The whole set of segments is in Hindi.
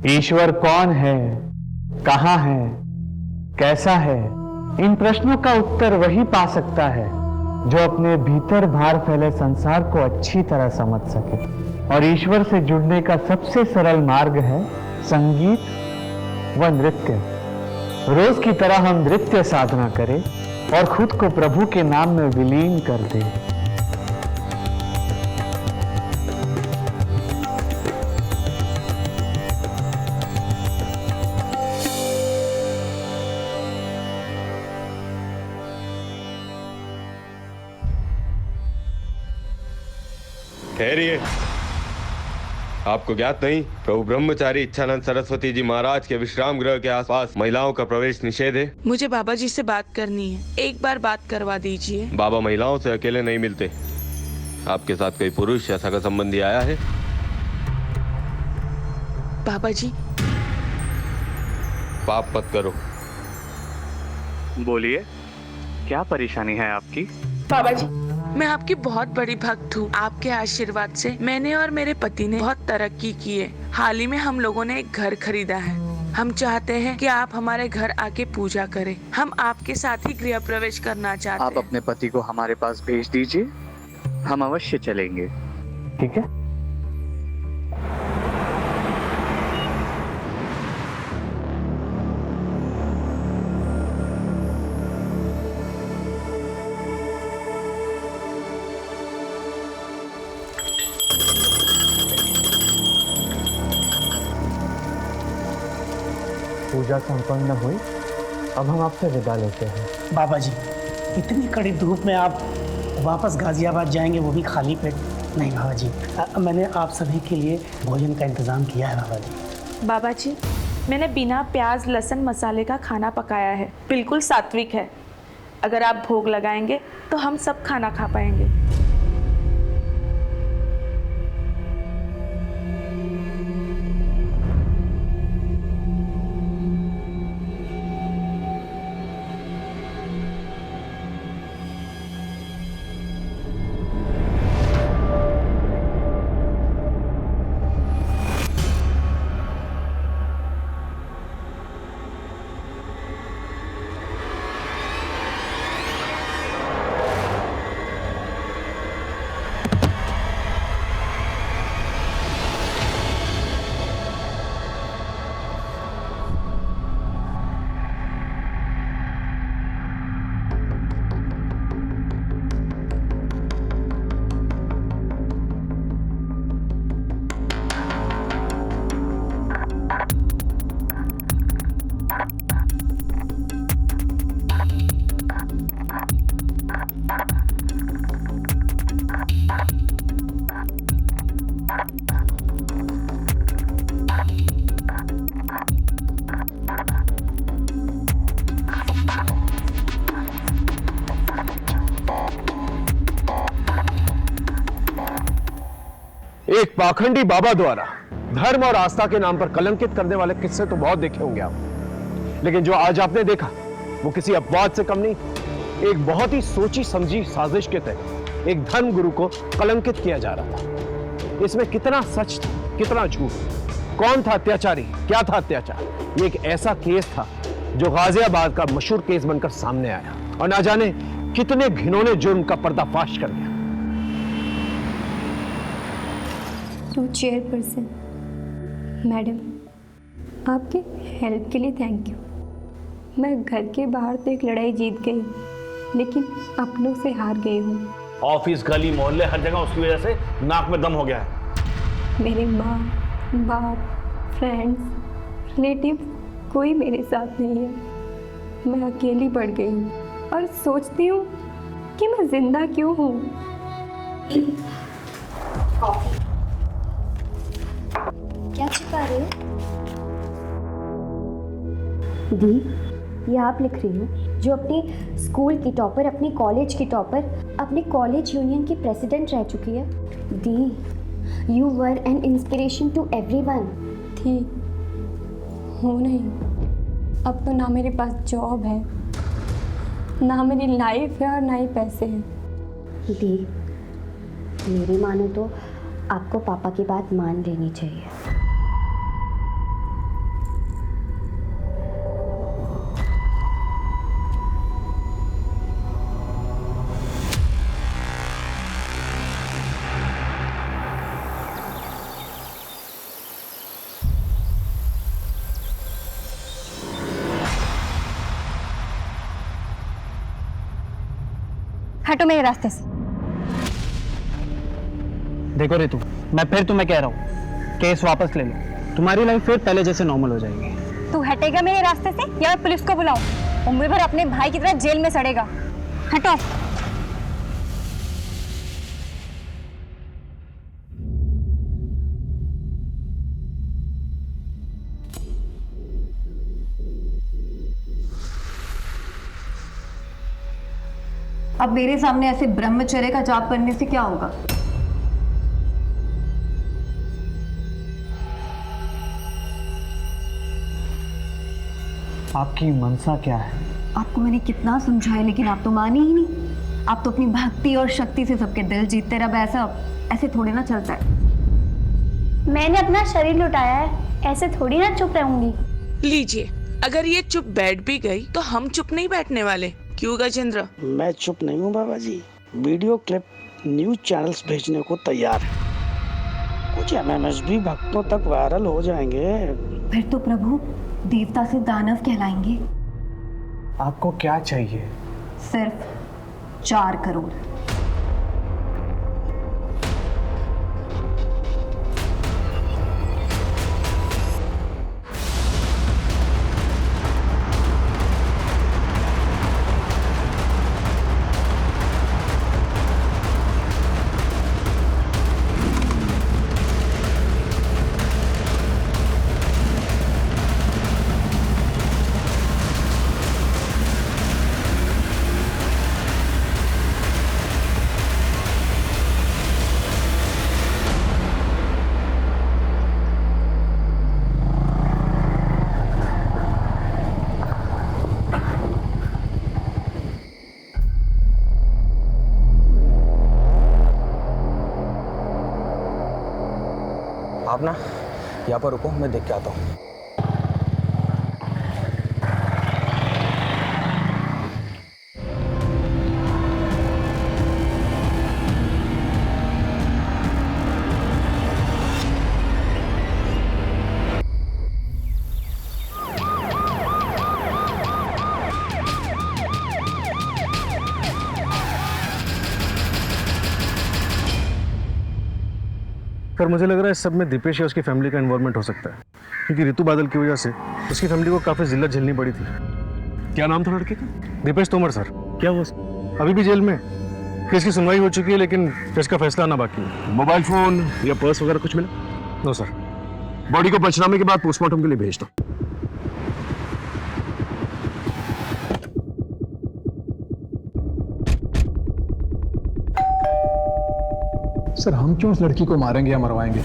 ईश्वर कौन है, कहाँ है, कैसा है, इन प्रश्नों का उत्तर वही पा सकता है जो अपने भीतर बाहर फैले संसार को अच्छी तरह समझ सके। और ईश्वर से जुड़ने का सबसे सरल मार्ग है संगीत व नृत्य। रोज की तरह हम नृत्य साधना करें और खुद को प्रभु के नाम में विलीन कर दें। ठहरिए। आपको ज्ञात नहीं, प्रभु ब्रह्मचारी इच्छानंद सरस्वती जी महाराज के विश्राम गृह के आसपास महिलाओं का प्रवेश निषेध है। मुझे बाबा जी से बात करनी है, एक बार बात करवा दीजिए। बाबा महिलाओं से अकेले नहीं मिलते। आपके साथ कोई पुरुष या सगा संबंधी आया है? बाबा जी। पाप मत करो। बोलिए, क्या परेशानी है आपकी? बाबा जी, मैं आपकी बहुत बड़ी भक्त हूँ। आपके आशीर्वाद से मैंने और मेरे पति ने बहुत तरक्की की है। हाल ही में हम लोगों ने एक घर खरीदा है। हम चाहते हैं कि आप हमारे घर आके पूजा करें। हम आपके साथ ही गृह प्रवेश करना चाहते हैं। आप अपने पति को हमारे पास भेज दीजिए, हम अवश्य चलेंगे। ठीक है? पूजा संपन्न हुई। अब हम आपसे विदा लेते हैं। बाबा जी, इतनी कड़ी धूप में आप वापस गाजियाबाद जाएंगे, वो भी खाली पेट? नहीं बाबा जी, मैंने आप सभी के लिए भोजन का इंतज़ाम किया है बाबा जी। बाबा जी, मैंने बिना प्याज लहसुन मसाले का खाना पकाया है, बिल्कुल सात्विक है। अगर आप भोग लगाएंगे तो हम सब खाना खा पाएंगे। एक पाखंडी बाबा द्वारा धर्म और आस्था के नाम पर कलंकित करने वाले किस्से तो बहुत देखे होंगे आप, लेकिन जो आज आपने देखा वो किसी अपवाद से कम नहीं। एक बहुत ही सोची समझी साजिश के तहत एक धर्म गुरु को कलंकित किया जा रहा था। इसमें कितना सच था, कितना झूठ, कौन था अत्याचारी, क्या था अत्याचार, ये एक ऐसा केस था जो गाजियाबाद का मशहूर केस बनकर सामने आया और ना जाने कितने घिनौने जुर्म का पर्दाफाश कर गया। तो चेयरपर्सन मैडम, आपके हेल्प के लिए थैंक यू। मैं घर के बाहर तो एक लड़ाई जीत गई, लेकिन अपनों से हार गई हूँ। ऑफिस, गली, मोहल्ले, हर जगह उसकी वजह से नाक में दम हो गया है। मेरे माँ बाप, फ्रेंड्स, रिलेटिव कोई मेरे साथ नहीं है। मैं अकेली पड़ गई हूँ और सोचती हूँ कि मैं जिंदा क्यों हूँ। क्या छिपा रहे हो? दी, ये आप लिख रही हो जो अपने स्कूल की टॉपर, अपने कॉलेज की टॉपर, अपने कॉलेज यूनियन की प्रेसिडेंट रह चुकी है। दी, you were an inspiration to everyone. थी, हो नहीं। अब तो ना मेरे पास जॉब है, ना मेरी लाइफ है और ना ही पैसे हैं। दी, मेरी मानो तो आपको पापा की बात मान लेनी चाहिए। हटो मेरे रास्ते से। देखो रितु, मैं फिर तुम्हें कह रहा हूँ, केस वापस ले लो, तुम्हारी लाइफ फिर पहले जैसे नॉर्मल हो जाएगी। तू हटेगा मेरे रास्ते से या मैं पुलिस को बुलाऊं? उम्र भर अपने भाई की तरह जेल में सड़ेगा। हटो। अब मेरे सामने ऐसे ब्रह्मचर्य का जाप करने से क्या होगा? आपकी मनसा क्या है? आपको मैंने कितना समझाया लेकिन आप तो माने ही नहीं। आप तो अपनी भक्ति और शक्ति से सबके दिल जीतते रहे। ऐसे थोड़ी ना चलता है। मैंने अपना शरीर लुटाया है, ऐसे थोड़ी ना चुप रहूंगी। लीजिए, अगर ये चुप बैठ भी गई तो हम चुप नहीं बैठने वाले। क्यों गजेंद्र? मैं चुप नहीं हूँ बाबा जी, वीडियो क्लिप न्यूज चैनल्स भेजने को तैयार है। कुछ MMSB भक्तों तक वायरल हो जाएंगे। फिर तो प्रभु देवता से दानव कहलाएंगे। आपको क्या चाहिए? सिर्फ 4 करोड़। आप ना यहाँ पर रुको, मैं देख के आता हूँ। पर मुझे लग रहा है इस सब में दीपेश या उसकी फैमिली का इन्वॉल्वमेंट हो सकता है, क्योंकि ऋतु बादल की वजह से उसकी फैमिली को काफी जिल्लत झेलनी पड़ी थी। क्या नाम था लड़के का? दीपेश तोमर सर। क्या हुआ? अभी भी जेल में। केस की सुनवाई हो चुकी है लेकिन केस का फैसला आना बाकी है। मोबाइल फोन या पर्स वगैरह कुछ मिला? No sir. बॉडी को पंचनामे के बाद पोस्टमार्टम के लिए भेज दो। सर हम क्यों उस लड़की को मारेंगे या मरवाएंगे?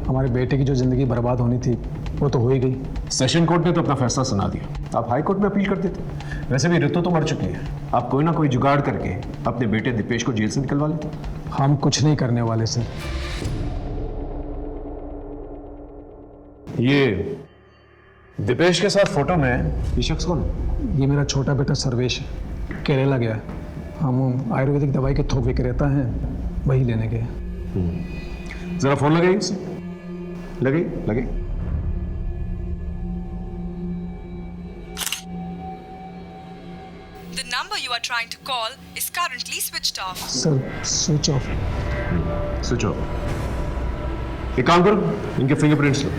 हमारे बेटे की जो जिंदगी बर्बाद होनी थी वो तो हो ही गई। सेशन कोर्ट ने तो अपना फैसला सुना दिया, आप हाई कोर्ट में अपील कर देते। वैसे भी ऋतु तो मर चुकी है, आप कोई ना कोई जुगाड़ करके अपने बेटे दीपेश को जेल से निकलवा लेते। हम कुछ नहीं करने वाले सर। ये दीपेश के साथ फोटो में ये शख्स कौन है? ये मेरा छोटा बेटा सर्वेश है, केरला गया है। हम आयुर्वेदिक दवाई के थोक विक्रेता हैं, वही लेने गए। जरा फोन लगाइए उसे। लगे लगे। The number you are trying to call is currently switched off. Sir switch off. Switch off. एक काम करो, इनके फिंगरप्रिंट्स लो।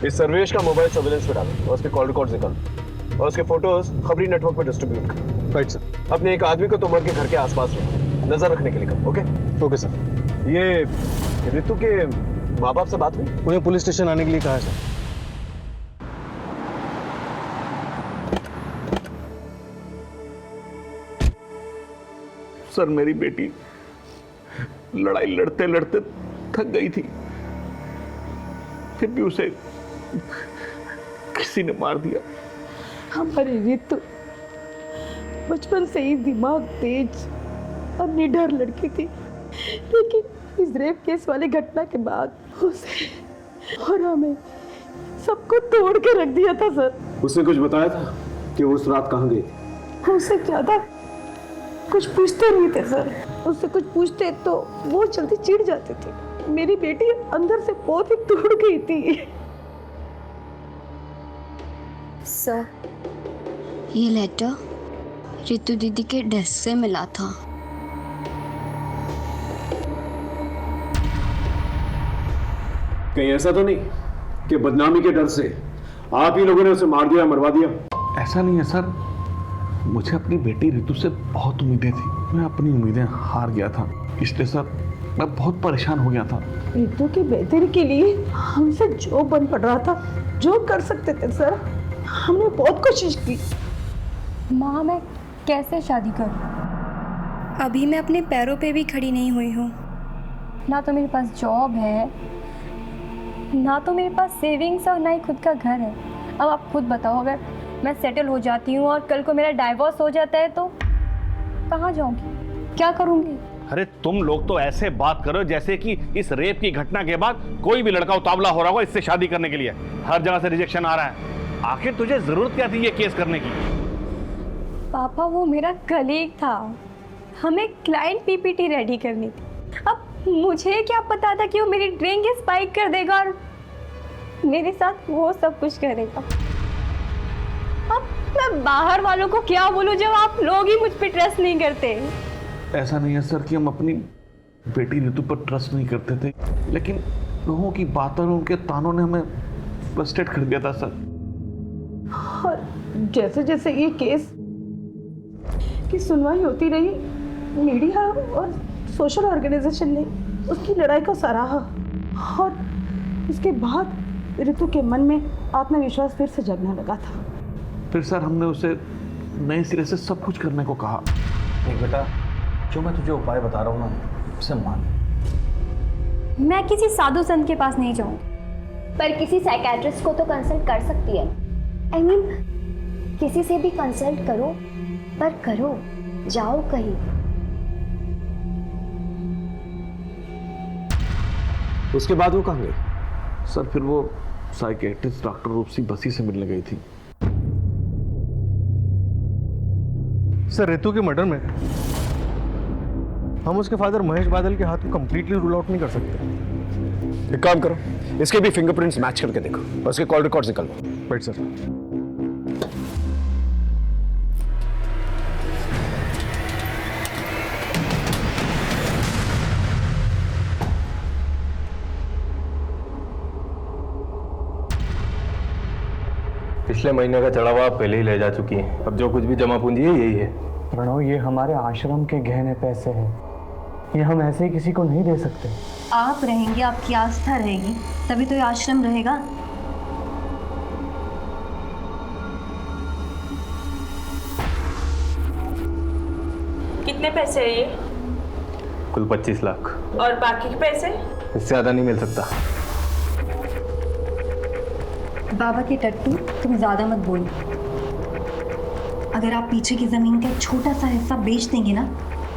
इस सर्वेश का मोबाइल सर्विलेंस पे डालो और उसके कॉल रिकॉर्ड्स निकालो और उसके फोटोज खबरी नेटवर्क पे डिस्ट्रीब्यूट करो। Right sir. अपने एक आदमी को तोमर के घर के आसपास रखो, नजर रखने के लिए करो। Okay okay sir. ये ऋतु के माँ बाप से बात हुई? उन्हें पुलिस स्टेशन आने के लिए कहा है सर। सर मेरी बेटी लड़ाई लड़ते लड़ते थक गई थी, फिर भी उसे किसी ने मार दिया। हमारी ऋतु बचपन से ही दिमाग तेज और निडर लड़की थी, लेकिन इस रेप केस वाली घटना के बाद उसे और हमें सबको तोड़ के रख दिया था सर। उसने कुछ बताया था कि वो उस रात कहाँ गई थी? उससे ज्यादा कुछ पूछते नहीं थे सर। उससे कुछ पूछते तो वो जल्दी चिढ़ जाते थे। मेरी बेटी अंदर से बहुत ही टूट गई थी। सर, ये लेटर रितु दीदी के डेस्क से मिला था। कहीं ऐसा तो नहीं कि बदनामी के डर से आप ही लोगों ने उसे मार दिया, मरवा दिया? ऐसा नहीं है सर, मुझे अपनी बेटी रितु से बहुत उम्मीदें थी। मैं अपनी उम्मीदें हार गया था, इसलिए सर मैं बहुत परेशान हो गया था। रितु की बेहतरी के लिए हमसे जो बन पड़ रहा था, जो कर सकते थे सर, हमने बहुत कोशिश की। माँ, मैं कैसे शादी करूँ? अभी मैं अपने पैरों पे भी खड़ी नहीं हुई हूँ। ना तो मेरे पास जॉब है, ना तो मेरे पास सेविंग्स और ना ही खुद का घर है। अब आप खुद बताओ, अगर मैं सेटल हो जाती हूँ और कल को मेरा डाइवोर्स हो जाता है तो कहाँ जाऊँगी, क्या करूँगी? अरे तुम लोग तो ऐसे बात करो जैसे कि इस रेप की घटना के बाद कोई भी लड़का उतावला हो रहा होगा इससे शादी करने के लिए। हर जगह से रिजेक्शन आ रहा है। आखिर तुझे जरूरत क्या थी ये केस करने की? पापा, वो मेरा कलीग था, हमें क्लाइंट पीपीटी रेडी करनी थी। अब मुझे क्या पता था कि वो मेरी ड्रिंक स्पाइक कर देगा और मेरे साथ वो सब कुछ करेगा। अब मैं बाहर वालों को क्या बोलूं जब आप लोग ही मुझ पे ट्रस्ट नहीं करते। ऐसा नहीं है सर कि हम अपनी बेटी रितु पर ट्रस्ट नहीं करते थे, लेकिन लोगों की बातों और उनके तानों ने हमें फ्रस्ट्रेट कर दिया था सर। और जैसे जैसे ये केस की सुनवाई होती रही, मीडिया और सोशल ऑर्गेनाइजेशन ने उसकी लड़ाई को सराहा और इसके बाद रितु के मन में आत्मविश्वास फिर से जगने लगा था। फिर सर हमने उसे नए सिरे से सब कुछ करने को कहा। देख बेटा, जो मैं तुझे उपाय बता रहा हूँ ना, उसे मान। मैं किसी साधु संत के पास नहीं जाऊँ, पर किसी साइकेट्रिस्ट को तो कंसल्ट कर सकती है। I mean, किसी से भी कंसल्ट करो, पर करो, जाओ कहीं। उसके बाद वो कहाँ गई? सर फिर वो साइकेट्रिस्ट डॉक्टर रूपसी बसी से मिलने गई थी। सर, रितु के मर्डर में हम उसके फादर महेश बादल के हाथ को कंप्लीटली रूल आउट नहीं कर सकते। एक काम करो, इसके भी फिंगरप्रिंट्स मैच करके देखो और उसके कॉल रिकॉर्ड्स निकालो। Right sir. पिछले महीने का चढ़ावा आप पहले ही ले जा चुकी हैं। अब जो कुछ भी जमा पूंजी है यही है। प्रणव, ये हमारे आश्रम के गहने पैसे हैं, ये हम ऐसे ही किसी को नहीं दे सकते। आप रहेंगे, आपकी आस्था रहेगी, तभी तो ये आश्रम रहेगा। कितने पैसे है ये? कुल 25 लाख। और बाकी के पैसे? इससे ज्यादा नहीं मिल सकता। बाबा के टट्टू, तुम ज्यादा मत बोलो। अगर आप पीछे की जमीन का एक छोटा सा हिस्सा बेच देंगे ना,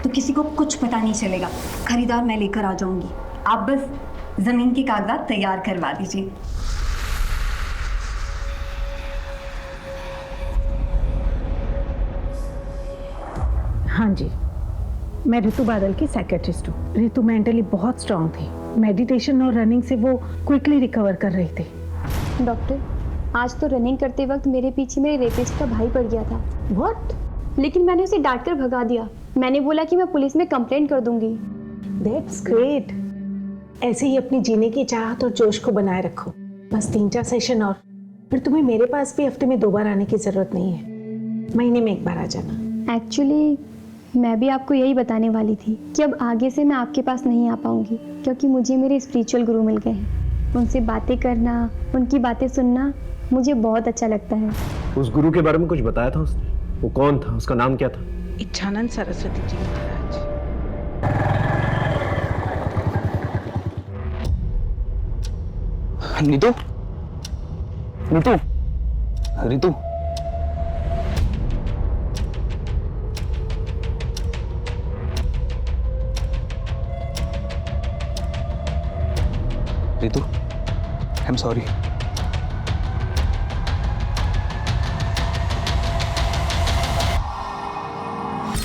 तो किसी को कुछ पता नहीं चलेगा। खरीदार मैं लेकर आ जाऊंगी, आप बस जमीन के कागजात तैयार करवा दीजिए। हाँ जी, मैं रितु बादल की साइकेट्रिस्ट हूँ। रितु मेंटली बहुत स्ट्रांग थी, मेडिटेशन और रनिंग से वो क्विकली रिकवर कर रही थी। डॉक्टर, आज तो रनिंग करते वक्त मेरे पीछे मेरे रेपिस्ट का भाई पड़ गया था। व्हाट? लेकिन मैंने उसे डांट कर भगा दिया। मैंने बोला कि मैं पुलिस में कंप्लेंट कर दूंगी। That's great. ऐसे ही अपनी जीने की चाहत और जोश को बनाए रखो। बस 3-4 सेशन और फिर तुम्हें मेरे पास भी हफ्ते में 2 बार आने की जरूरत नहीं है, महीने में 1 बार आ जाना। एक्चुअली मैं भी आपको यही बताने वाली थी कि अब आगे से मैं आपके पास नहीं आ पाऊंगी, क्योंकि मुझे मेरे स्पिरिचुअल गुरु मिल गए हैं। उनसे बातें करना, उनकी बातें सुनना मुझे बहुत अच्छा लगता है। उस गुरु के बारे में कुछ बताया था उसने? वो कौन था, उसका नाम क्या था? Ichchhanand Saraswati ji Maharaj. Neetu, Neetu, Ritu, Ritu, I am sorry.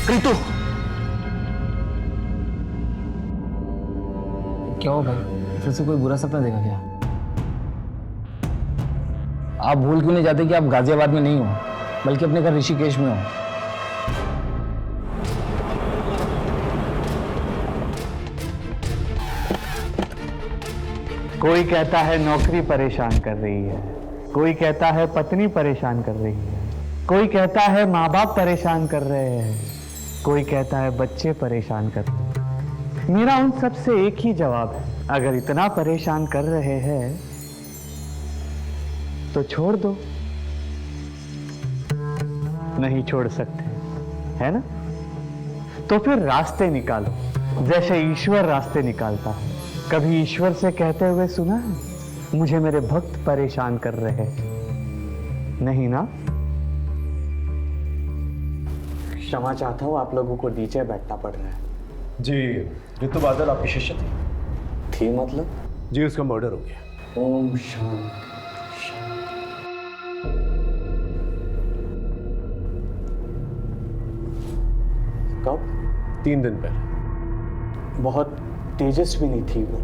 Ritu, क्या हो भाई, फिर से कोई बुरा सपना देखा क्या? आप भूल क्यों नहीं जाते कि आप गाजियाबाद में नहीं हो, बल्कि अपने घर ऋषिकेश में हो? कोई कहता है नौकरी परेशान कर रही है, कोई कहता है पत्नी परेशान कर रही है, कोई कहता है माँ बाप परेशान कर रहे हैं, कोई कहता है बच्चे परेशान कर रहे हैं। मेरा उन सब से एक ही जवाब है, अगर इतना परेशान कर रहे हैं तो छोड़ दो। नहीं छोड़ सकते, है ना? तो फिर रास्ते निकालो, जैसे ईश्वर रास्ते निकालता है। कभी ईश्वर से कहते हुए सुना है, मुझे मेरे भक्त परेशान कर रहे हैं? नहीं ना? क्षमा चाहता हूं, आप लोगों को नीचे बैठना पड़ रहा है। जी, ऋतु बादल आपकी शिष्य थी मतलब? जी, उसका मर्डर हो गया। ओम शांति। कब? 3 दिन पहले। बहुत तेजस्विनी थी वो,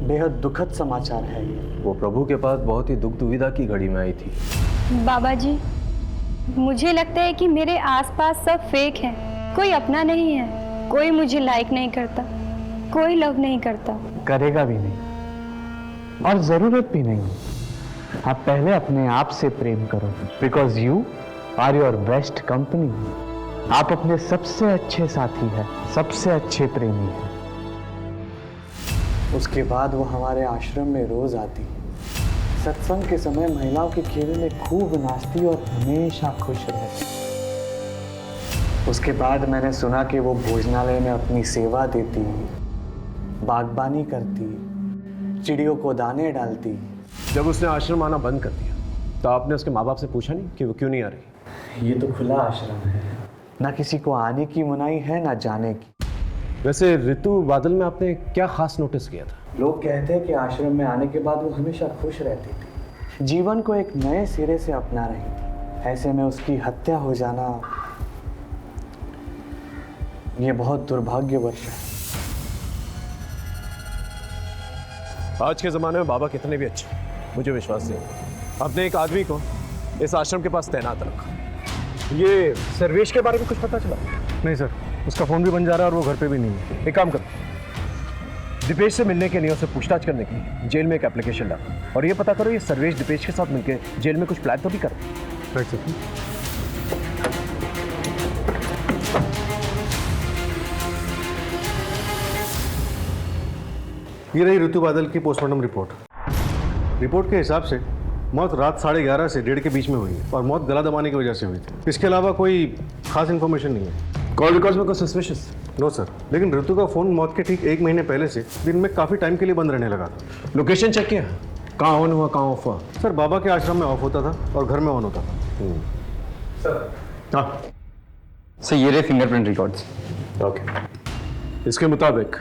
बेहद दुखद समाचार है ये। वो प्रभु के पास बहुत ही दुख दुविधा की घड़ी में आई थी। बाबा जी, मुझे लगता है कि मेरे आसपास सब फेक है, कोई अपना नहीं है, कोई मुझे लाइक नहीं करता, कोई लव नहीं करता, करेगा भी नहीं और जरूरत भी नहीं। आप पहले अपने आप से प्रेम करो, because you are your best company. आप अपने सबसे अच्छे साथी हैं, सबसे अच्छे प्रेमी हैं। उसके बाद वो हमारे आश्रम में रोज आती, सत्संग के समय महिलाओं के खेल में खूब नाचती और हमेशा खुश रहती। उसके बाद मैंने सुना कि वो भोजनालय में अपनी सेवा देती, बागबानी करती, चिड़ियों को दाने डालती। जब उसने आश्रम आना बंद कर दिया तो आपने उसके माँ बाप से पूछा नहीं कि वो क्यों नहीं आ रही? ये तो खुला आश्रम है, ना किसी को आने की मनाही है ना जाने की। वैसे ऋतु बादल में आपने क्या खास नोटिस किया था? लोग कहते हैं कि आश्रम में आने के बाद वो हमेशा खुश रहती थी, जीवन को एक नए सिरे से अपना रही थी। ऐसे में उसकी हत्या हो जाना ये बहुत दुर्भाग्यवश है। आज के ज़माने में बाबा कितने भी अच्छे, मुझे विश्वास नहीं, आपने एक आदमी को इस आश्रम के पास तैनात रखा। ये सर्वेश के बारे में कुछ पता चला? नहीं सर, उसका फ़ोन भी बन जा रहा है और वो घर पे भी नहीं है। एक काम करो, दीपेश से मिलने के लिए, उससे पूछताछ करने के लिए जेल में एक एप्लीकेशन डालो और ये पता करो ये सर्वेश दीपेश के साथ मिलकर जेल में कुछ प्लान तो भी कर। Right sir. ये रही ऋतु बादल की पोस्टमार्टम रिपोर्ट के हिसाब से मौत रात 11:30 से 1:30 के बीच में हुई है और मौत गला दबाने की वजह से हुई थी। इसके अलावा कोई खास इन्फॉर्मेशन नहीं है। कॉल रिकॉर्ड्स में कोई सस्पिशियस? नो सर, लेकिन ऋतु का फ़ोन मौत के ठीक 1 महीने पहले से दिन में काफ़ी टाइम के लिए बंद रहने लगा था। लोकेशन चेक किया, कहाँ ऑन हुआ कहाँ ऑफ हुआ? सर, बाबा के आश्रम में ऑफ होता था और घर में ऑन होता था। सर हाँ सर, ये रहे फिंगरप्रिंट रिकॉर्ड्स। ओके, इसके मुताबिक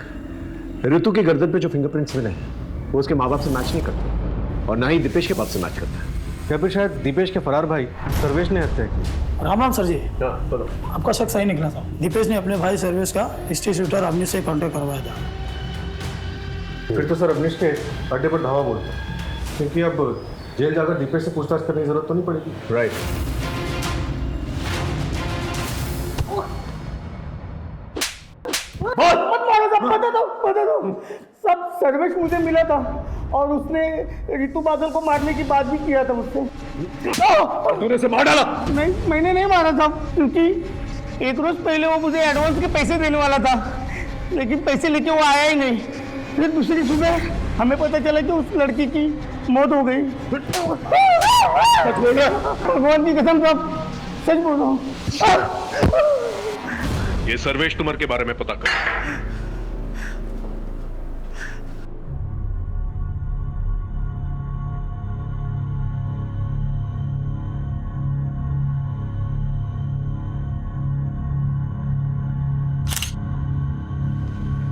ऋतु की गर्दन पे जो फिंगरप्रिंट्स मिले हैं वो उसके माँ बाप से मैच नहीं करते और ना ही दीपेश के बाप से मैच करता है। या फिर शायद दीपेश के फरार भाई सर्वेश ने हत्या की। राम राम सर जी। बोलो। आपका शक सही निकला था। दीपेश ने अपने भाई सर्वेश का हिस्ट्री शूटर अवनीश से कॉन्टेक्ट करवाया था। फिर तो सर अवनीश के अड्डे पर धावा बोलता, क्योंकि अब जेल जाकर दीपेश से पूछताछ करने की जरूरत तो नहीं पड़ेगी। राइट। बता दो सब सर्वेश मुझे मिला था और उसने ऋतु बादल को मारने की बात भी किया था मुझसे। तूने उसे मार डाला? नहीं, मैंने नहीं मारा था, क्योंकि एक रोज पहले वो मुझे एडवांस के पैसे देने वाला था, लेकिन पैसे लेके वो आया ही नहीं। फिर दूसरी सुबह हमें पता चला कि उस लड़की की मौत हो गई। भगवान की कसम साहब, सच बोल रहा हूँ। ये सर्वेश तुमर के बारे में पता कर।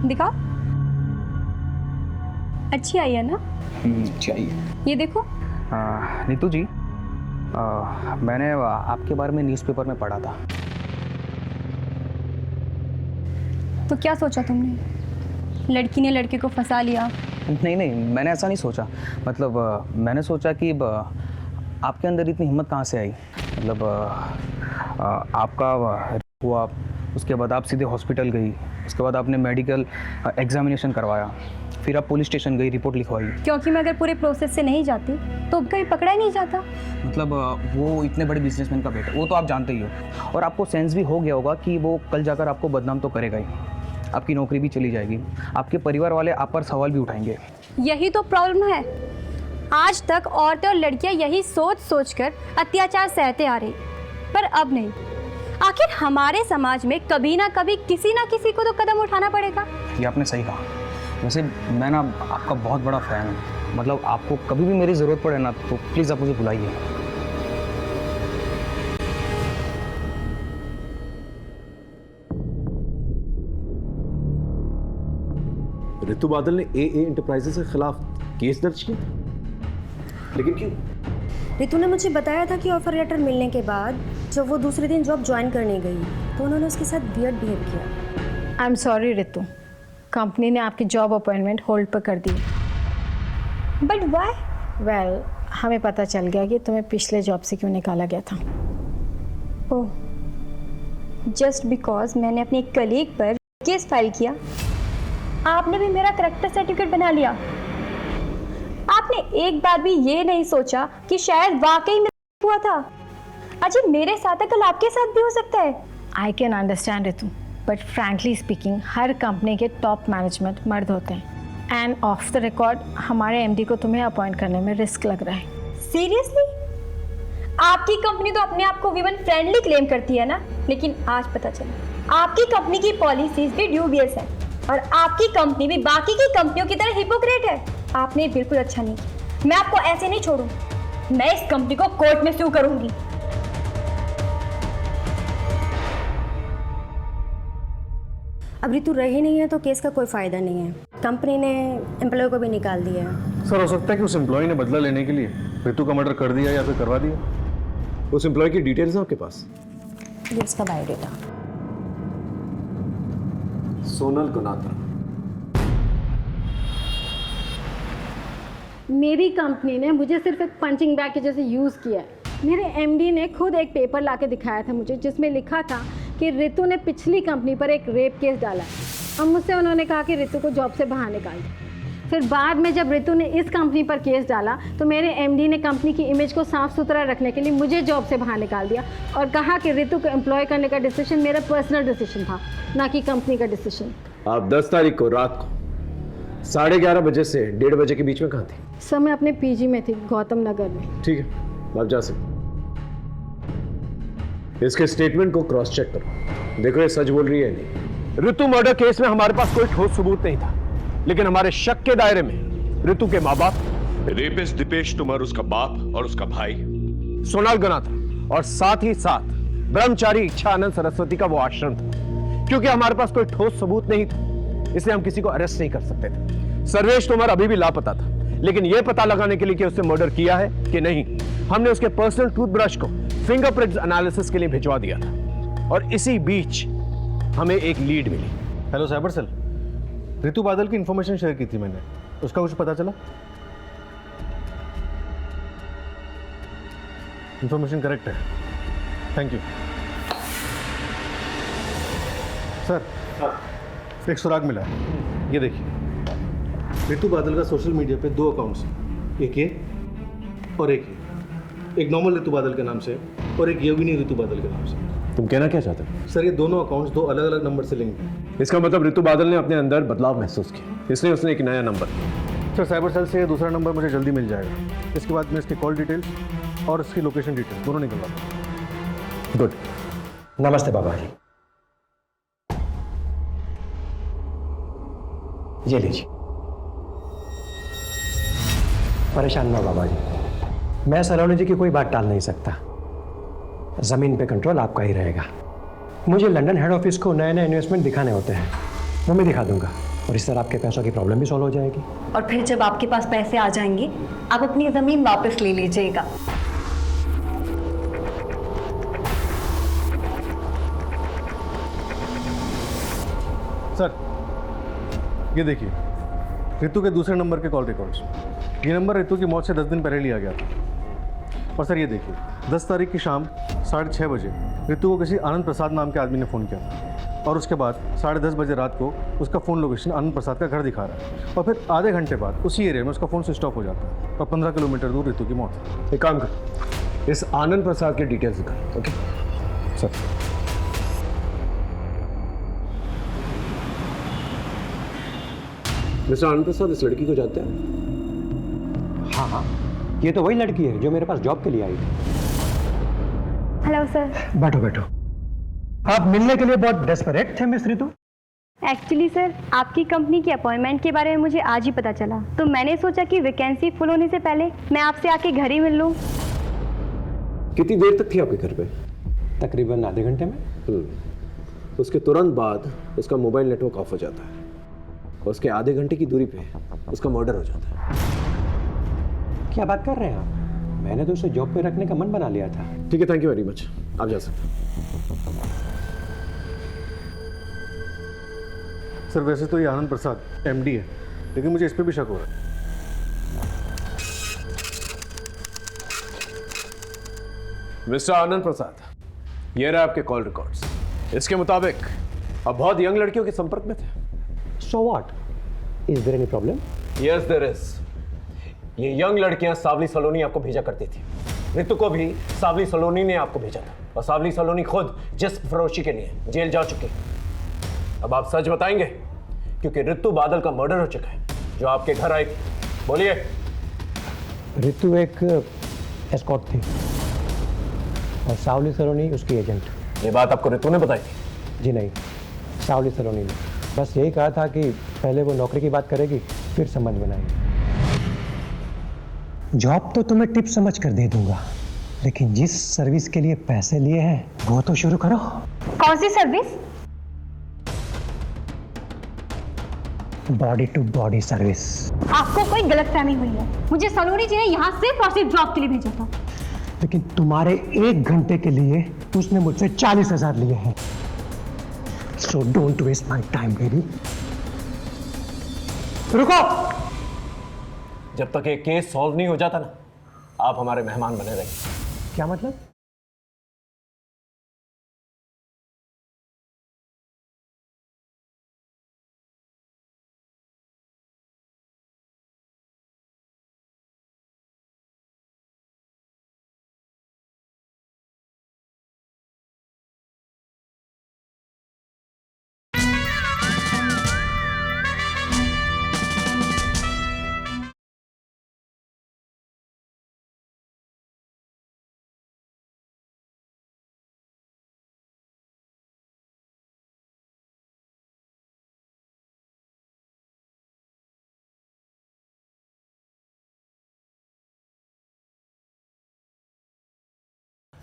दिखा, अच्छी आई है ना? चाहिए। ये देखो। नीतू जी, मैंने आपके बारे में न्यूज़पेपर में पढ़ा था। तो क्या सोचा तुमने? लड़की ने लड़के को फंसा लिया? नहीं, मैंने ऐसा नहीं सोचा। मतलब मैंने सोचा कि आपके अंदर इतनी हिम्मत कहाँ से आई? मतलब आपका हुआ, उसके बाद आप सीधे हॉस्पिटल गई, उसके बाद आपने मेडिकल एग्जामिनेशन करवाया, फिर आप पुलिस स्टेशन गई, रिपोर्ट लिखवाई। क्योंकि मैं अगर पूरे प्रोसेस से नहीं जाती तो कहीं पकड़ा ही नहीं जाता। मतलब वो इतने बड़े बिजनेसमैन का बेटा, वो तो आप जानते ही हो, और आपको सेंस भी हो गया होगा कि वो कल जाकर आपको बदनाम तो करेगा ही, आपकी नौकरी भी चली जाएगी, आपके परिवार वाले आप पर सवाल भी उठाएंगे। यही तो प्रॉब्लम है। आज तक औरतें और लड़कियां यही सोच सोच कर अत्याचार सहते आ रही, पर अब नहीं। आखिर हमारे समाज में कभी ना कभी किसी ना किसी को तो कदम उठाना पड़ेगा। ये आपने सही कहा। वैसे मैं ना आपका बहुत बड़ा फ़ैन हूँ, मतलब आपको कभी भी मेरी ज़रूरत पड़े ना तो प्लीज़ आप मुझे बुलाइए। ऋतु बादल ने AA एंटरप्राइजेस के खिलाफ केस दर्ज किया, लेकिन क्यों? रितु ने मुझे बताया था कि ऑफर लेटर मिलने के बाद जब वो दूसरे दिन जॉब ज्वाइन करने गई तो उन्होंने उसके साथ वियर्ड बिहेव किया। आई एम सॉरी रितु, कंपनी ने आपकी जॉब अपॉइंटमेंट होल्ड पर कर दी। But why? वेल, हमें पता चल गया कि तुम्हें पिछले जॉब से क्यों निकाला गया था। ओह, जस्ट बिकॉज मैंने अपने कलीग पर केस फाइल किया, आपने भी मेरा करेक्टर सर्टिफिकेट बना लिया। आपने एक बार भी ये नहीं सोचा कि शायद वाकई में हुआ था। अजी मेरे साथ है, कल आपके साथ भी हो सकता है। I can understand Ritu, but frankly speaking her company के टॉप मैनेजमेंट मर्द होते हैं, एंड ऑफ द रिकॉर्ड हमारे MD को तुम्हें अपॉइंट करने में रिस्क लग रहा है। सीरियसली? आपकी कंपनी तो अपने आप को वीमेन फ्रेंडली क्लेम करती है ना, लेकिन आज पता चला आपकी कंपनी की पॉलिसीज भी ड्यूबियस है और आपकी कंपनी भी बाकी की कंपनियों की तरह हिपोक्रेट है। आपने बिल्कुल अच्छा नहीं किया। मैं आपको ऐसे नहीं छोड़ूं, मैं इस कंपनी को कोर्ट में सू करूंगी। अब रितु रही नहीं है तो केस का कोई फायदा नहीं है। कंपनी ने एम्प्लॉय को भी निकाल दिया है। सर, हो सकता है कि उस एम्प्लॉय ने बदला लेने के लिए रितु का मर्डर कर दिया या फिर करवा दिया। उस एम्प्लॉय की डिटेल्स हैं आपके पास? ये उसका बायोडेटा। सोनल गुनात्रा। मेरी कंपनी ने मुझे सिर्फ एक पंचिंग बैग के जैसे यूज़ किया है। मेरे MD ने खुद एक पेपर लाके दिखाया था मुझे, जिसमें लिखा था कि रितु ने पिछली कंपनी पर एक रेप केस डाला है, और मुझसे उन्होंने कहा कि रितु को जॉब से बाहर निकाल दो। फिर बाद में जब रितु ने इस कंपनी पर केस डाला तो मेरे MD ने कंपनी की इमेज को साफ सुथरा रखने के लिए मुझे जॉब से बाहर निकाल दिया और कहा कि रितु को एम्प्लॉय करने का डिसीजन मेरा पर्सनल डिसीजन था, ना कि कंपनी का डिसीजन। आप 10 तारीख को रात को 11:30 बजे से 1:30 बजे के बीच में कहाँ थी? सर, मैं अपने PG में थी, गौतम नगर में। ठीक है, आप जा सकते। इसके स्टेटमेंट को क्रॉस चेक करो, देखो ये सच बोल रही है नहीं। ऋतु मर्डर केस में हमारे पास कोई ठोस सबूत नहीं था, लेकिन हमारे शक के दायरे में ऋतु के माँ बाप, रेपिस्ट दीपेश तुमर, उसका बाप और उसका भाई सोनाल गुनात्रा, और साथ ही साथ ब्रह्मचारी इच्छानंद सरस्वती का वो आश्रम था। क्योंकि हमारे पास कोई ठोस सबूत नहीं था, इसलिए हम किसी को अरेस्ट नहीं कर सकते थे। सर्वेश तुमर अभी भी लापता था, लेकिन यह पता लगाने के लिए कि उसने मर्डर किया है कि नहीं, हमने उसके पर्सनल टूथब्रश को फिंगरप्रिंट्स एनालिसिस के लिए भिजवा दिया था, और इसी बीच हमें एक लीड मिली। हेलो साइबर सेल, ऋतु बादल की इंफॉर्मेशन शेयर की थी मैंने, उसका कुछ पता चला? इंफॉर्मेशन करेक्ट है, थैंक यू सर। एक सुराग मिला है, ये देखिए। ऋतु बादल का सोशल मीडिया पे 2 अकाउंट्स हैं, एक ये और एक ये। एक नॉर्मल ऋतु बादल के नाम से और एक योगिनी ऋतु बादल के नाम से। तुम कहना क्या चाहते हो? सर, ये दोनों अकाउंट्स 2 अलग अलग नंबर से लिंक हैं। इसका मतलब ऋतु बादल ने अपने अंदर बदलाव महसूस किया, इसलिए उसने एक नया नंबर। सर, साइबर सेल से ये दूसरा नंबर मुझे जल्दी मिल जाएगा। इसके बाद मैं इसकी कॉल डिटेल्स और इसकी लोकेशन डिटेल्स दोनों निकलवा दूँ। गुड। नमस्ते बाबा जी, ये लीजिए। परेशान ना बाबा जी, मैं सलोनी जी की कोई बात टाल नहीं सकता। ज़मीन पे कंट्रोल आपका ही रहेगा। मुझे लंदन हेड ऑफिस को नए नए इन्वेस्टमेंट दिखाने होते हैं, वो मैं दिखा दूंगा, और इस तरह आपके पैसों की प्रॉब्लम भी सॉल्व हो जाएगी। और फिर जब आपके पास पैसे आ जाएंगे आप अपनी ज़मीन वापस ले लीजिएगा। सर, ये देखिए ऋतु के दूसरे नंबर के कॉल रिकॉर्ड्स। ये नंबर ऋतु की मौत से 10 दिन पहले लिया गया था। और सर ये देखिए 10 तारीख की शाम 6:30 बजे ऋतु को किसी आनंद प्रसाद नाम के आदमी ने फ़ोन किया था और उसके बाद 10:30 बजे रात को उसका फ़ोन लोकेशन आनंद प्रसाद का घर दिखा रहा है और फिर आधे घंटे बाद उसी एरिया में उसका फ़ोन स्विच ऑफ हो जाता है और 15 किलोमीटर दूर ऋतु की मौत है। एक काम कर, इस आनंद प्रसाद की डिटेल्स दिखा। Okay sir. मिस्टर आनंद प्रसाद इस लड़की को जानते हैं? हाँ हाँ, ये तो वही लड़की है जो मेरे पास जॉब के लिए आई थी। Hello sir. बैठो बैठो। आप मिलने के लिए बहुत डेस्परेट थे मिस ऋतु? एक्चुअली सर, आपकी कंपनी की अपॉइंटमेंट के बारे में मुझे आज ही पता चला, तो मैंने सोचा कि वैकेंसी फुल होने से पहले मैं आपसे आके घर ही मिल लूँ। कितनी देर तक थी आपके घर पे? तकरीबन आधे घंटे में। उसके तुरंत बाद उसका मोबाइल नेटवर्क ऑफ हो जाता है और उसके आधे घंटे की दूरी पे उसका मर्डर हो जाता है। क्या बात कर रहे हैं आप? मैंने तो उसे जॉब पे रखने का मन बना लिया था। ठीक है, थैंक यू वेरी मच, आप जा सकते हैं। सर वैसे तो ये आनंद प्रसाद एमडी है, लेकिन मुझे इस पर भी शक हो रहा है। मिस्टर आनंद प्रसाद, ये रहे आपके कॉल रिकॉर्ड्स। इसके मुताबिक आप बहुत यंग लड़कियों के संपर्क में थे। So what? Is there any problem? Yes there is. ये यंग लड़कियां सावली सलोनी आपको भेजा करती थी। ऋतु को भी सावली सलोनी ने आपको भेजा था और सावली सलोनी खुद जिस्म फरोशी के लिए जेल जा चुकी। अब आप सच बताएंगे, क्योंकि ऋतु बादल का मर्डर हो चुका है जो आपके घर आई। बोलिए। ऋतु एक एस्कॉर्ट थी और सावली सलोनी उसकी एजेंट। ये बात आपको ऋतु ने बताई थी? जी नहीं, सावली सलोनी ने बस यही कहा था कि पहले वो नौकरी की बात करेगी फिर समझ बनाएगी। जॉब तो तुम्हें टिप समझ कर दे दूंगा, लेकिन जिस सर्विस के लिए पैसे लिए हैं वो तो शुरू करो। कौन सी service? Body to body service. आपको कोई गलतफहमी हुई है। मुझे सलोनी जी ने यहाँ सिर्फ और सिर्फ जॉब के लिए भेजा था। लेकिन तुम्हारे 1 घंटे के लिए उसने मुझसे 40,000 लिए हैं। So don't waste my time baby. रुको। जब तक ये केस सॉल्व नहीं हो जाता ना, आप हमारे मेहमान बने रहेंगे। क्या मतलब?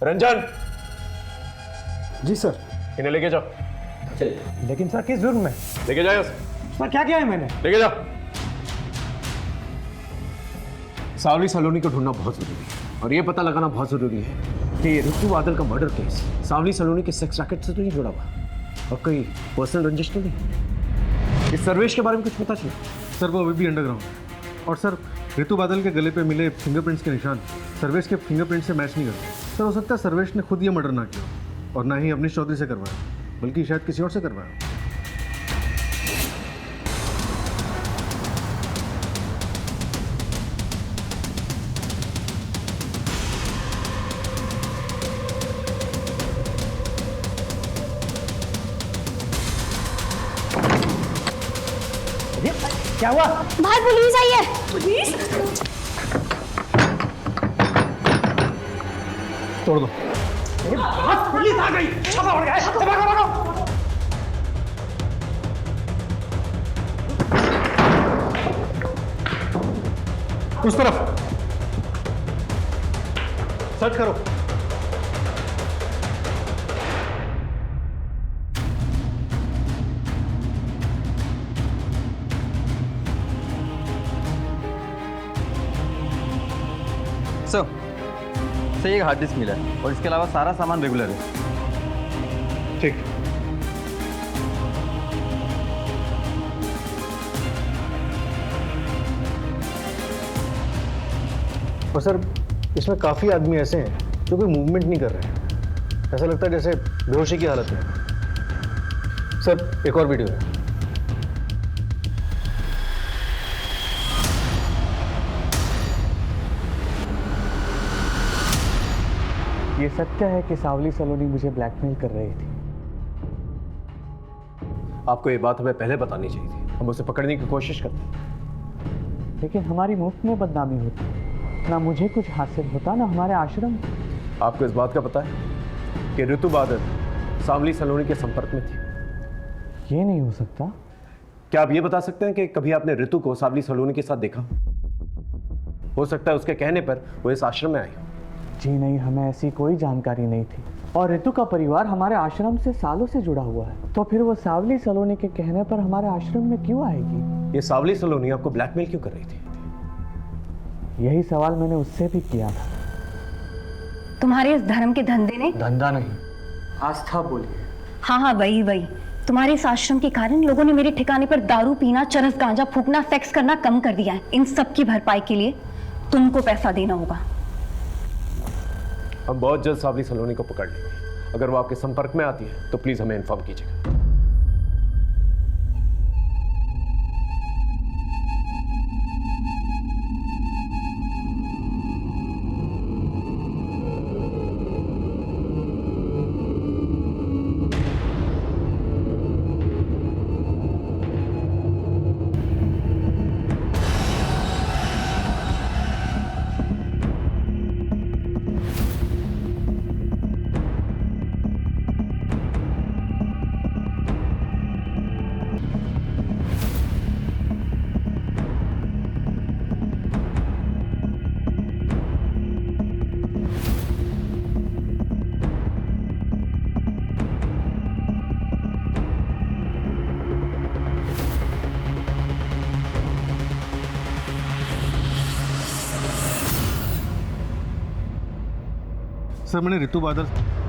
रंजन। जी सर। इन्हें लेके जाओ। लेकिन सर किस जुर्म में? लेके जाओ। सर क्या किया है मैंने? लेके जाओ। सावली सलोनी को ढूंढना बहुत जरूरी है और ये पता लगाना बहुत जरूरी है कि ऋतु बादल का मर्डर केस सावली सलोनी के सेक्स रैकेट से तो नहीं जुड़ा हुआ और कोई पर्सनल रंजिश तो नहीं। इस सर्वेश के बारे में कुछ पता चला? सर वो अभी भी अंडरग्राउंड है और सर ऋतु बादल के गले पे मिले फिंगरप्रिंट्स के निशान सर्वेश के फिंगरप्रिंट से मैच नहीं करते। सर हो सकता है सर्वेश ने खुद ये मर्डर ना किया और ना ही अवनीश चौधरी से करवाया, बल्कि शायद किसी और से करवाया। क्या हुआ? बाहर पुलिस आई है। पुलिस? तोड़ दो। पुलिस आ गई। छापा पड़ गया। उस तरफ सर्च करो। सर एक हार्ड डिस्क मिला है और इसके अलावा सारा सामान रेगुलर है। ठीक। और सर इसमें काफ़ी आदमी ऐसे हैं जो कोई मूवमेंट नहीं कर रहे हैं, ऐसा लगता है जैसे बेहोशी की हालत में। सर एक और वीडियो है। ये सत्य है कि सावली सलोनी मुझे ब्लैकमेल कर रही थी। आपको ये बात हमें पहले बतानी चाहिए थी, हम उसे पकड़ने की कोशिश करते, लेकिन हमारी मुफ्त में बदनामी होती, ना मुझे कुछ हासिल होता ना हमारे आश्रम। आपको इस बात का पता है कि ऋतु बादल सावली सलोनी के संपर्क में थी? ये नहीं हो सकता। क्या आप ये बता सकते हैं कि कभी आपने ऋतु को सावली सलोनी के साथ देखा? हो सकता है उसके कहने पर वो इस आश्रम में आई हो। जी नहीं, हमें ऐसी कोई जानकारी नहीं थी। और ऋतु का परिवार हमारे आश्रम से सालों से जुड़ा हुआ है, तो फिर वो सावली सलोनी के कहने पर हमारे आश्रम में क्यों आएगी? ये सावली सलोनी आपको ब्लैकमेल क्यों कर रही थी? यही सवाल मैंने उससे भी किया था। तुम्हारे इस धर्म के धंधे ने, धंधा नहीं, आस्था बोलिए। हाँ वही तुम्हारे इस आश्रम के कारण लोगों ने मेरे ठिकाने पर दारू पीना, चरस गांजा फूकना, सेक्स करना कम कर दिया है। इन सब की भरपाई के लिए तुमको पैसा देना होगा। हम बहुत जल्द सावली सलोनी को पकड़ लेंगे। अगर वो आपके संपर्क में आती है तो प्लीज हमें इन्फॉर्म कीजिएगा। सर मैंने ऋतु बादल,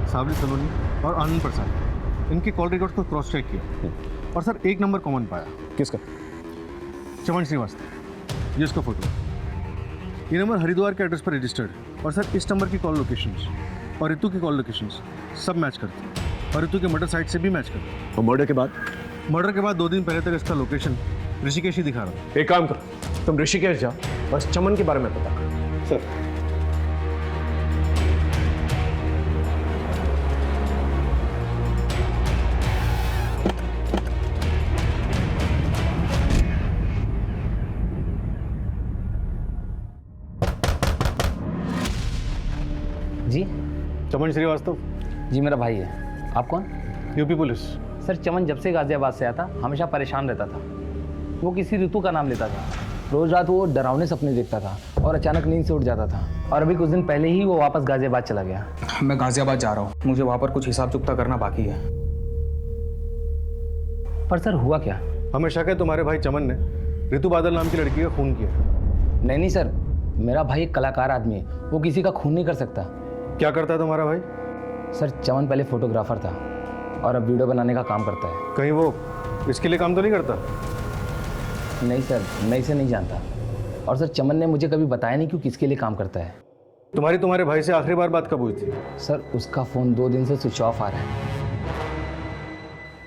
सावली सलोनी और आनंद प्रसाद इनके कॉल रिकॉर्ड्स को क्रॉस चेक किया और सर एक नंबर कॉमन पाया। किसका? चमन श्रीवास्तव, ये उसका फोटो। ये नंबर हरिद्वार के एड्रेस पर रजिस्टर्ड और सर इस नंबर की कॉल लोकेशंस और ऋतु की कॉल लोकेशंस सब मैच करती हैं और ऋतु के मर्डर साइट से भी मैच करती हैं। और मर्डर के बाद? मर्डर के बाद 2 दिन पहले तक इसका लोकेशन ऋषिकेश ही दिखा रहा था। एक काम करो, तुम ऋषिकेश जाओ बस चमन के बारे में पता करो। सर जी चमन श्रीवास्तव। जी मेरा भाई है। आप कौन? UP police. सर चमन जब से गाजियाबाद से आया था हमेशा परेशान रहता था। वो किसी ऋतु का नाम लेता था, रोज रात वो डरावने सपने देखता था और अचानक नींद से उठ जाता था। और अभी कुछ दिन पहले ही वो वापस गाजियाबाद चला गया। मैं गाजियाबाद जा रहा हूँ, मुझे वहाँ पर कुछ हिसाब चुकता करना बाकी है। पर सर हुआ क्या? हमें शक है तुम्हारे भाई चमन ने ऋतु बादल नाम की लड़की का खून किया। नहीं सर, मेरा भाई एक कलाकार आदमी है, वो किसी का खून नहीं कर सकता। क्या करता है तुम्हारा भाई? सर चमन पहले फोटोग्राफर था और अब वीडियो बनाने का काम करता है। कहीं वो इसके लिए काम तो नहीं करता? नहीं सर, मैं इसे नहीं जानता। और सर चमन ने मुझे कभी बताया नहीं कि किसके लिए काम करता है। तुम्हारे भाई से आखिरी बार बात कब हुई थी? सर उसका फ़ोन 2 दिन से स्विच ऑफ आ रहा है।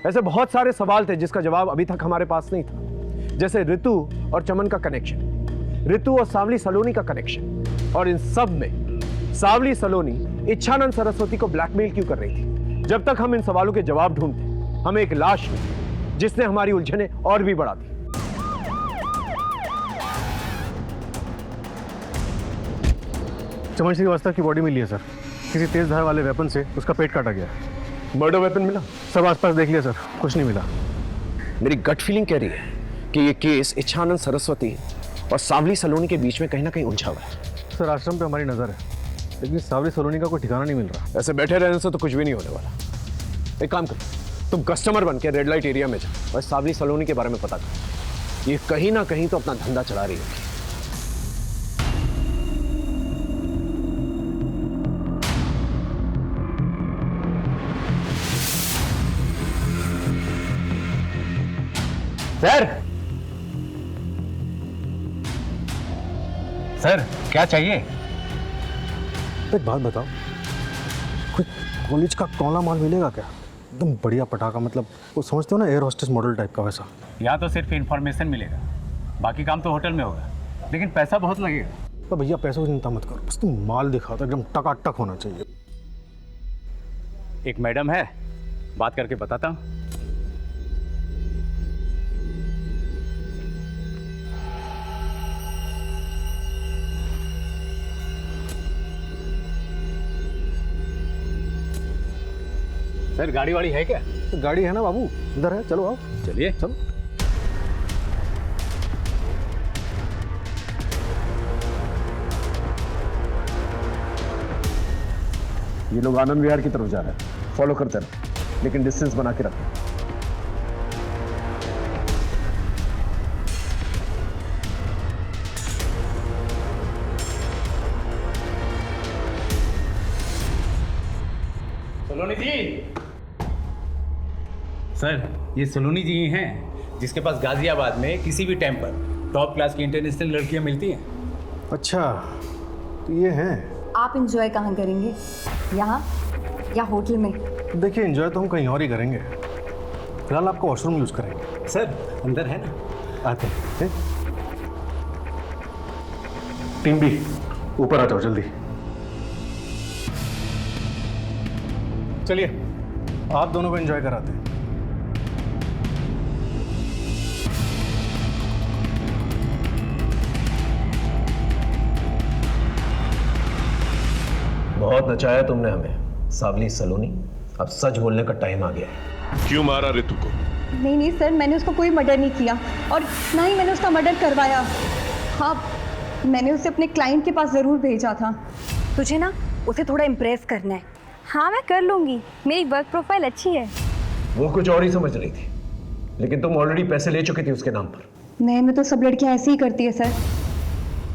ऐसे बहुत सारे सवाल थे जिसका जवाब अभी तक हमारे पास नहीं था, जैसे ऋतु और चमन का कनेक्शन, ऋतु और सावली सलोनी का कनेक्शन, और इन सब में सावली सलोनी इच्छानंद सरस्वती को ब्लैकमेल क्यों कर रही थी। जब तक हम इन सवालों के जवाब ढूंढते हमें एक लाश मिली जिसने हमारी उलझने और भी बढ़ा दी। चमन श्रीवास्तव की बॉडी मिली है सर, किसी तेज धार वाले वेपन से उसका पेट काटा गया। मर्डर वेपन मिला? सब आसपास देख लिया सर, कुछ नहीं मिला। मेरी गट फीलिंग कह रही है कि ये केस इच्छानंद सरस्वती और सावली सलोनी के बीच में कहीं ना कहीं उलझा हुआ है। सर आश्रम पे हमारी नजर है, लेकिन सावली सलोनी का कोई ठिकाना नहीं मिल रहा। ऐसे बैठे रहने से तो कुछ भी नहीं होने वाला। एक काम करो, तुम कस्टमर बन के रेड लाइट एरिया में जाओ और सावली सलोनी के बारे में पता करो। ये कहीं ना कहीं तो अपना धंधा चला रही होगी। सर क्या चाहिए? एक बात बताओ, कोई कॉलेज का कौला माल मिलेगा क्या? एकदम बढ़िया पटाखा, मतलब वो समझते हो ना, एयर होस्टेस मॉडल टाइप का वैसा। यहाँ तो सिर्फ इन्फॉर्मेशन मिलेगा, बाकी काम तो होटल में होगा, लेकिन पैसा बहुत लगेगा। तो भैया पैसों की चिंता मत करो, बस तुम माल दिखाओ तो एकदम टकाटक होना चाहिए। एक मैडम है, बात करके बताता हूँ। सर गाड़ी वाड़ी है क्या? तो गाड़ी है ना बाबू, इधर है, चलो आओ। चलिए चलो। ये लोग आनंद विहार की तरफ जा रहे हैं, फॉलो करते रहो, लेकिन डिस्टेंस बना के रखो। सलोनी जी। सर ये सलोनी जी हैं जिसके पास गाजियाबाद में किसी भी टाइम पर टॉप क्लास की इंटरनेशनल लड़कियां मिलती हैं। अच्छा, तो ये हैं। आप इंजॉय कहाँ करेंगे, यहाँ या होटल में? देखिए, एंजॉय तो हम कहीं और ही करेंगे, फिलहाल आपको वॉशरूम यूज करेंगे। सर अंदर है ना, आते हैं। टीम बी, ऊपर आ जाओ जल्दी। चलिए, आप दोनों को एंजॉय कराते हैं। बहुत नचाया तुमने हमें सावली सलोनी, अब सच बोलने का टाइम आ गया है। क्यों मारा ऋतु को? नहीं सर, मैंने उसको कोई मर्डर नहीं किया और ना ही मैंने उसका मर्डर करवाया। हाँ, मैंने उसे अपने क्लाइंट के पास ज़रूर भेजा था। तुझे ना उसे थोड़ा इम्प्रेस करना है। हाँ मैं कर लूँगी, मेरी वर्क प्रोफाइल अच्छी है। वो कुछ और ही समझ रही थी, लेकिन तुम ऑलरेडी पैसे ले चुकी थी उसके नाम पर। नए में तो सब लड़कियां ऐसे ही करती है सर,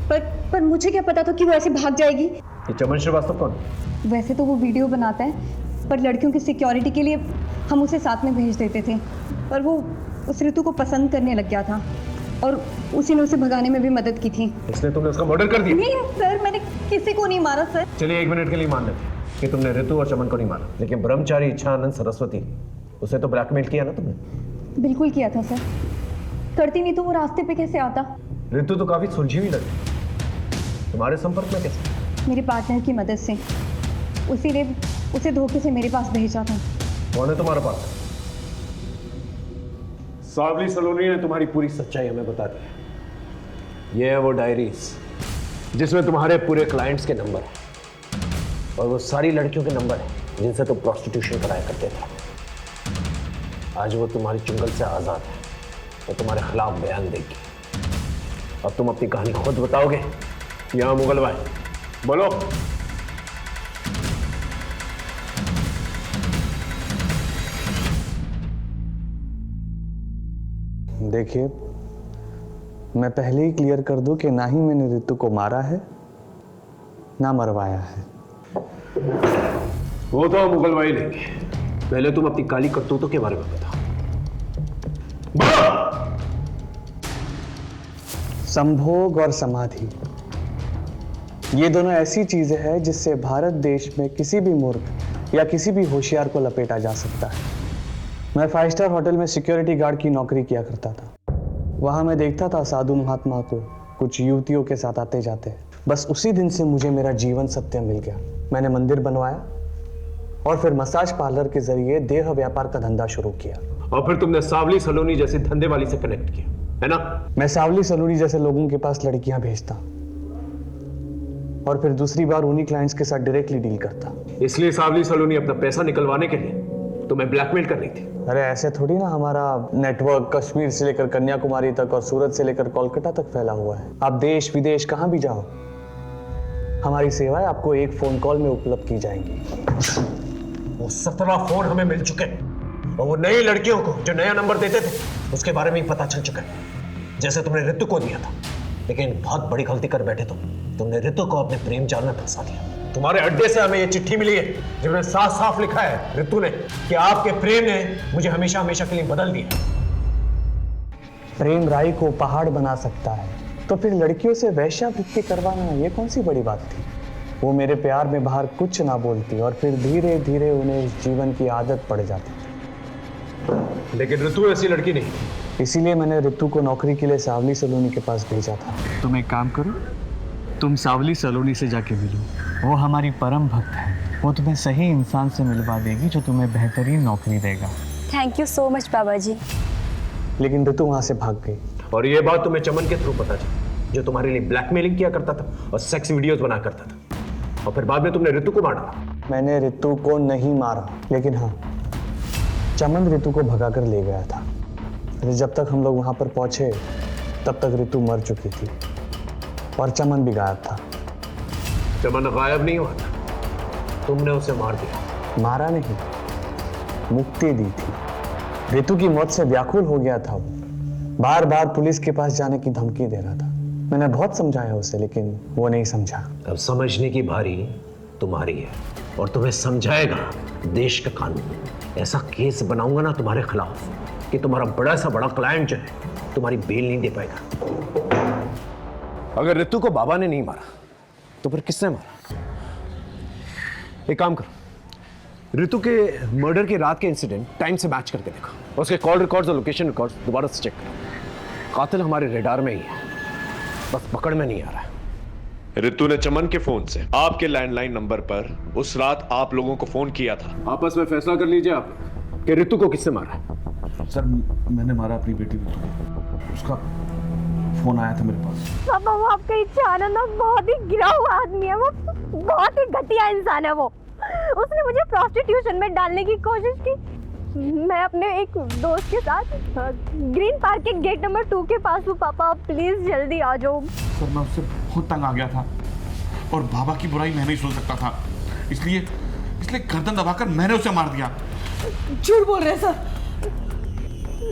पर मुझे क्या पता था कि वो ऐसे भाग जाएगी। ये चमन श्रीवास्तव कौन? वैसे तो वो वीडियो बनाता है, पर लड़कियों की सिक्योरिटी के लिए हम उसे साथ में भेज देते थे, पर वो उस ऋतु को पसंद करने लग गया था और उसी ने उसे भगाने में भी मदद की थी। इसलिए तुमने उसका मर्डर कर दिया? नहीं सर, मैंने किसी को नहीं मारा सर। चलिए 1 मिनट के लिए मान लेते कि तुमने ऋतु और चमन को नहीं मारा, लेकिन ब्रह्मचारी इच्छानंद सरस्वती, उसे तो ब्लैकमेल किया ना तुमने? बिल्कुल किया था सर, करती नहीं तो वो रास्ते पे कैसे आता। ऋतु तो काफी सुलझी हुई लगी, तुम्हारे संपर्क में कैसे? मेरे पार्टनर की मदद से, उसी ने उसे धोखे से मेरे पास भेजा था। कौन है तुम्हारा पार्टनर? सावली सलोनी ने तुम्हारी पूरी सच्चाई हमें बता दी। ये है वो डायरीज जिसमें तुम्हारे पूरे क्लाइंट्स के नंबर है और वो सारी लड़कियों के नंबर है जिनसे तुम प्रोस्टिट्यूशन कराया करते थे। आज वो तुम्हारी चुंगल से आजाद है, वो तुम्हारे खिलाफ बयान देगी। अब तुम अपनी कहानी खुद बताओगे या मुगल भाई? बोलो। देखिए, मैं पहले ही क्लियर कर दूं कि ना ही मैंने ऋतु को मारा है ना मरवाया है। वो तो मुगल भाई लेंगे, पहले तुम अपनी काली करतूतों के बारे में बताओ। संभोग और समाधि, ये दोनों ऐसी चीजें हैं जिससे भारत देश में किसी भी मूर्ख या किसी भी होशियार को लपेटा जा सकता है। मैं 5 स्टार होटल में सिक्योरिटी गार्ड की नौकरी किया करता था। वहां मैं देखता था साधु महात्मा को कुछ युवतियों के साथ आते जाते। बस उसी दिन से मुझे मेरा जीवन सत्य मिल गया। मैंने मंदिर बनवाया और फिर मसाज पार्लर के जरिए देह व्यापार का धंधा शुरू किया। और फिर तुमने सावली सलोनी जैसी धंधे वाली से कनेक्ट किया, है ना? मैं सावली सलोनी जैसे लोगों के पास लड़कियां भेजता और फिर दूसरी बार उन्हीं क्लाइंट्स के साथ डायरेक्टली डील करता। इसलिए सावली सलोनी अपना पैसा निकलवाने के लिए तुम्हें ब्लैकमेल कर रही थी? अरे ऐसे थोड़ी ना, हमारा नेटवर्क कश्मीर से लेकर कन्याकुमारी तक और सूरत से लेकर कोलकाता तक फैला हुआ है। आप देश विदेश कहां भी जाओ, हमारी सेवाएं आपको एक फोन कॉल में उपलब्ध की जाएंगी। वो 17 फोन हमें मिल चुके हैं और वो नई लड़कियों को जो नया नंबर देते थे उसके बारे में ही पता चल चुका है, जैसे तुमने ऋतु को दिया था। लेकिन बहुत बड़ी गलती कर बैठे तुमने ऋतु को अपने प्रेम जाल में फंसा दिया। तुम्हारे अड्डे से हमें ये चिट्ठी मिली है जिसमें साफ साफ लिखा है ऋतु ने कि आपके प्रेम ने मुझे हमेशा हमेशा के लिए बदल दिया। प्रेम राई को पहाड़ बना सकता है, तो फिर लड़कियों से वैश्यावृत्ति करवाना ये कौन सी बड़ी बात थी? वो मेरे प्यार में बाहर कुछ ना बोलती और फिर धीरे धीरे उन्हें इस जीवन की आदत पड़ जाती। लेकिन ऋतु ऐसी लड़की नहीं। इसीलिए मैंने ऋतु को नौकरी के लिए सावली सलोनी के पास भेजा था। तुम एक काम करो, तुम सावली सलोनी से जाके मिलो। वो हमारी परम भक्त है, वो तुम्हें सही इंसान से मिलवा देगी जो तुम्हें बेहतरीन नौकरी देगा। थैंक यू सो मच बाबा जी। लेकिन ऋतु वहां से भाग गई। और ये बात तुम्हें चमन के थ्रू पता चली, जो तुम्हारे लिए ब्लैकमेलिंग किया करता था और सेक्स वीडियोस बना करता था, और फिर बाद में तुमने ऋतु को मारा। मैंने ऋतु को नहीं मारा, लेकिन हाँ, चमन ऋतु को भगा कर ले गया था। जब तक हम लोग वहां पर पहुंचे तब तक ऋतु मर चुकी थी और चमन भी गायब था। चमन गायब नहीं हुआ था, तुमने उसे मार दिया। मारा नहीं, मुक्ति दी थी। ऋतु की मौत से व्याकुल हो गया था। बार बार पुलिस के पास जाने की धमकी दे रहा था। मैंने बहुत समझाया उसे, लेकिन वो नहीं समझा। अब समझने की बारी तुम्हारी है, और तुम्हें समझाएगा देश का कानून। ऐसा केस बनाऊंगा ना तुम्हारे खिलाफ कि तुम्हारा बड़ा सा बड़ा क्लाइंट जो है तुम्हारी बेल नहीं दे पाएगा। अगर ऋतु को बाबा ने नहीं मारा तो फिर किसने मारा? एक काम करो, ऋतु के मर्डर की रात के इंसिडेंट टाइम से मैच करके देखो। उसके कॉल रिकॉर्ड्स और लोकेशन रिकॉर्ड्स दोबारा से चेक करो। कातिल हमारे रेडार में ही है, बस पकड़ में नहीं आ रहा है। ऋतु ने चमन के फोन से आपके लैंडलाइन नंबर पर उस रात आप लोगों को फोन किया था। आपस में फैसला कर लीजिए आप कि ऋतु को किसने मारा है। सर मैंने मारा अपनी बेटी ऋतु को, उसका फोन आया था मेरे पास। पापा वो आपका इच्छा आनंद बहुत ही गिरा हुआ आदमी है, वो बहुत ही घटिया इंसान है। वो उसने मुझे प्रोस्टिट्यूशन में डालने की कोशिश की। मैं अपने एक दोस्त के साथ ग्रीन पार्क के गेट नंबर 2 के पास हूँ। पापा प्लीज जल्दी आ जाओ। सर मैं उससे बहुत तंग आ गया था और बाबा की बुराई मैं नहीं सुन सकता था, इसलिए गर्दन दबाकर मैंने उसे मार दिया। झूठ बोल रहे सर,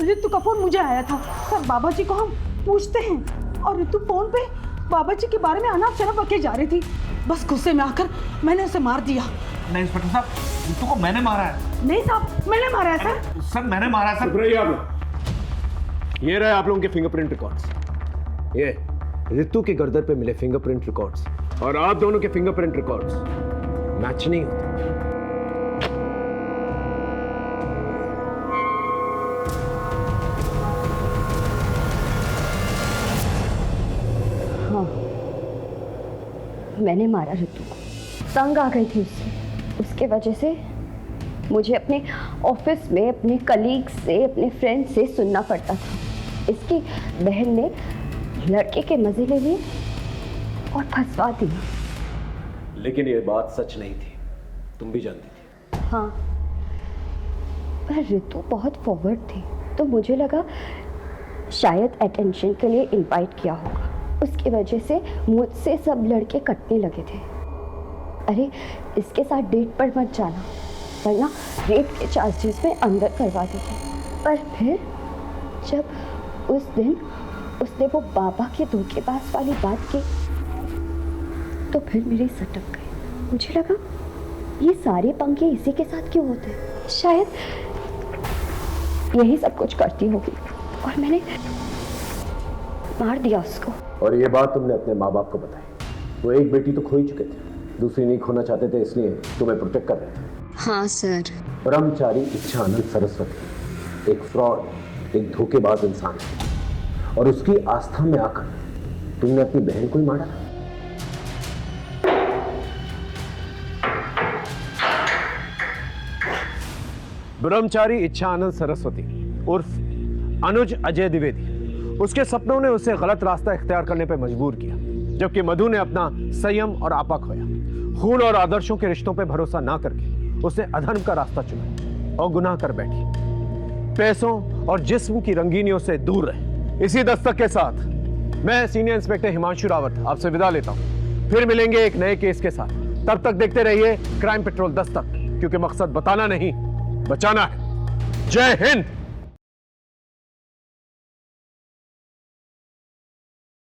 ऋतु का फोन मुझे आया था। सर बाबा जी को हम पूछते हैं और ऋतु फोन पे बाबा जी के बारे में अनाप शनाप बके जा रही थी। बस गुस्से में आकर मैंने उसे मार दिया। नहीं इंस्पेक्टर साहब, ऋतु को मैंने मारा है। नहीं साहब, मैंने मारा है सर। सर मैंने मारा है सर। रहिए आप लोग। ये रहे आप लोगों के फिंगरप्रिंट रिकॉर्ड्स। ये ऋतु के गर्दन पे मिले फिंगरप्रिंट रिकॉर्ड्स और आप दोनों के फिंगरप्रिंट रिकॉर्ड्स मैच नहीं होते। हाँ, मैंने मारा ऋतु को। तंग आ गई थी उसके वजह से मुझे अपने ऑफिस में अपने कलीग से, अपने फ्रेंड से सुनना पड़ता था। इसकी बहन ने लड़के के मजे ले लिए और फंसवा दिया। लेकिन ये बात सच नहीं थी, तुम भी जानती थी। हाँ, पर ऋतु बहुत फॉरवर्ड थी, तो मुझे लगा शायद अटेंशन के लिए इनवाइट किया होगा। उसकी वजह से मुझसे सब लड़के कटने लगे थे। अरे इसके साथ डेट पर मत जाना, वरना रेप के चार्जेस में अंदर करवा देते। पर फिर जब उस दिन उसने वो बाबा के धोखेबाज वाली बात की तो फिर मेरे सटक गए। मुझे लगा ये सारे पंगे इसी के साथ क्यों होते हैं? शायद यही सब कुछ करती होगी और मैंने मार दिया उसको। और ये बात तुमने अपने माँ बाप को बताई। वो एक बेटी तो खो ही चुके थे, दूसरी नहीं खोना चाहते थे, इसलिए तुम्हें प्रोटेक्ट कर रहे थे। हाँ सर। ब्रह्मचारी इच्छानंद सरस्वती एक फ्रॉड, एक धोखेबाज इंसान है, और उसकी आस्था में आकर तुमने अपनी बहन को ही मारा। ब्रह्मचारी इच्छानंद सरस्वती उर्फ अनुज अजय द्विवेदी, उसके सपनों ने उसे गलत रास्ता इख्तियार करने पर मजबूर किया, जबकि मधु ने अपना संयम और आपा खोया। खून और आदर्शों के रिश्तों पर भरोसा ना करके उसने अधर्म का रास्ता चुना और गुनाह कर बैठी। पैसों और जिस्म की रंगीनियों से दूर रहे। इसी दस्तक के साथ मैं सीनियर इंस्पेक्टर हिमांशु रावत आपसे विदा लेता हूं। फिर मिलेंगे एक नए केस के साथ। तब तक देखते रहिए क्राइम पेट्रोल दस्तक, क्योंकि मकसद बताना नहीं, बचाना है। जय हिंद।